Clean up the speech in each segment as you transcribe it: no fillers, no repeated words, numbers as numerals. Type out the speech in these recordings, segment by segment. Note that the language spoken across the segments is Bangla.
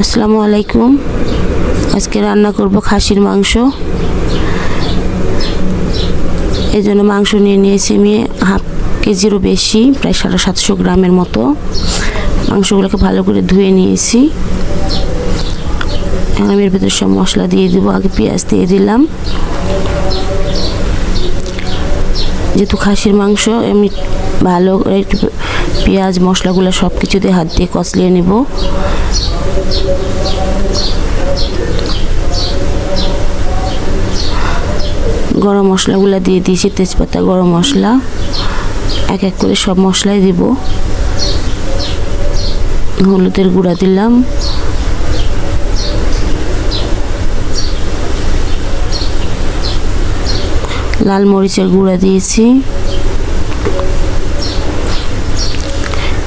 আসসালামু আলাইকুম। আজকে রান্না করব খাসির মাংস। এই জন্য মাংস নিয়েছি আমি হাফ কেজিরও বেশি, প্রায় 750 গ্রামের মতো। মাংসগুলোকে ভালো করে ধুয়ে নিয়েছি। এখন আমি এর ভিতরে সব মশলা দিয়ে দেবো। আগে পেঁয়াজ দিয়ে দিলাম, যেহেতু খাসির মাংস আমি ভালো একটু পেঁয়াজ মশলাগুলো সব কিছু দিয়ে হাত দিয়ে কষলিয়ে নেব। গরম মশলাগুলো দিয়ে দিয়েছি, তেজপাতা, গরম মশলা, এক এক করে সব মশলাই দিব। হলুদের গুঁড়া দিলাম, লাল মরিচের গুঁড়া দিয়েছি।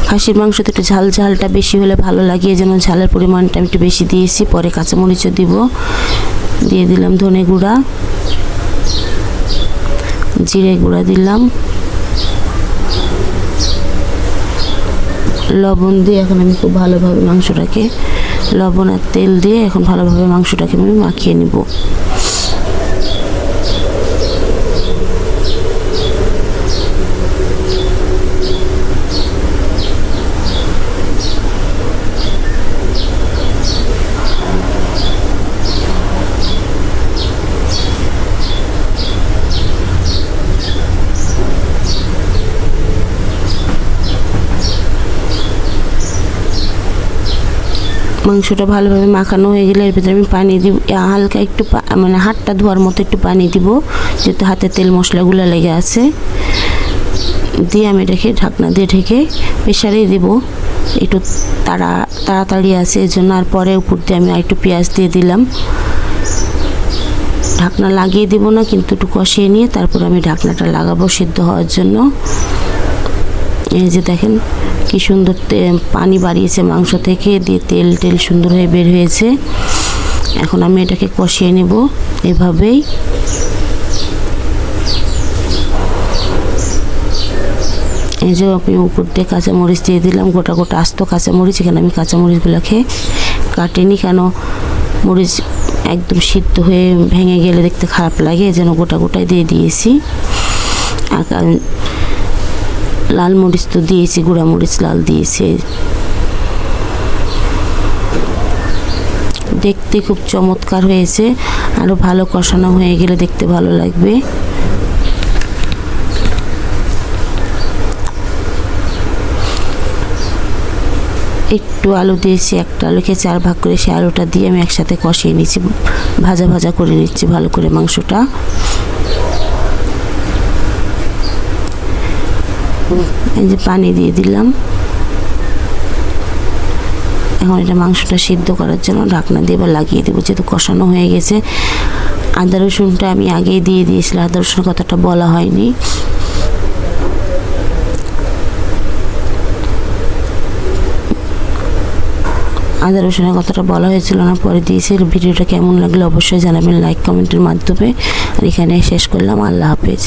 খাসির মাংসতে একটু ঝালটা বেশি হলে ভালো লাগে, এই জন্য ঝালের পরিমাণটা আমি একটু বেশি দিয়েছি। পরে কাঁচামরিচও দিব। দিয়ে দিলাম ধনে গুঁড়া, জিরে গুঁড়া দিলাম, লবণ দিয়ে এখন আমি খুব ভালোভাবে মাংসটাকে, লবণ আর তেল দিয়ে এখন ভালোভাবে মাংসটাকে আমি মাখিয়ে নিব। মাংসটা ভালোভাবে মাখানো হয়ে গেলে এর ভিতরে আমি পানি দিব, হালকা একটু মানে হাতটা ধোয়ার মতো একটু পানি দিব, যেহেতু হাতে তেল মশলাগুলো লেগে আছে। দিয়ে আমি এটাকে ঢাকনা দিয়ে ঢেকে প্রেসারেই দিব। একটু তাড়াতাড়ি আছে এই জন্য। আর পরে উপর দিয়ে আমি একটু পেঁয়াজ দিয়ে দিলাম। ঢাকনা লাগিয়ে দিব না, কিন্তু একটু কষিয়ে নিয়ে তারপর আমি ঢাকনাটা লাগাবো সিদ্ধ হওয়ার জন্য। এই যে দেখেন কি সুন্দর পানি বাড়িয়েছে মাংস থেকে, দিয়ে তেল সুন্দর হয়ে বের হয়েছে। এখন আমি এটাকে কষিয়ে নেব এভাবেই। এই যে আমি উপর দিয়ে কাঁচামরিচ দিয়ে দিলাম, গোটা আস্ত কাঁচামরিচ। এখানে আমি কাঁচামরিচগুলোকে কাটিনি, কেন মরিচ একদম সিদ্ধ হয়ে ভেঙে গেলে দেখতে খারাপ লাগে, এই জন্য গোটাই দিয়ে দিয়েছি। আর লাল মরিচ তো দিয়েছি, গুঁড়া মরিচ লাল দিয়েছি। দেখতে খুব চমৎকার হয়েছে, আরও ভালো কষানো হয়ে গেলে দেখতে ভালো লাগবে। একটু আলু দিয়েছি, একটা আলুকে 4 ভাগ করে সেই আলুটা দিয়ে আমি একসাথে কষিয়ে নিচ্ছি, ভাজা করে নিচ্ছি ভালো করে মাংসটা। এই যে পানি দিয়ে দিলাম। এখন এটা মাংসটা সিদ্ধ করার জন্য ঢাকনা দিয়ে এবার লাগিয়ে দেবো, যেহেতু কষানো হয়ে গেছে। আদা রসুনটা আমি আগেই দিয়ে দিয়েছিলাম, আদা রসুনের কথাটা বলা হয়নি। আদা রসুনের কথাটা বলা হয়েছিল না, পরে দিয়েছি। ভিডিওটা কেমন লাগলো অবশ্যই জানাবেন লাইক কমেন্টের মাধ্যমে। আর এখানে শেষ করলাম। আল্লাহ হাফেজ।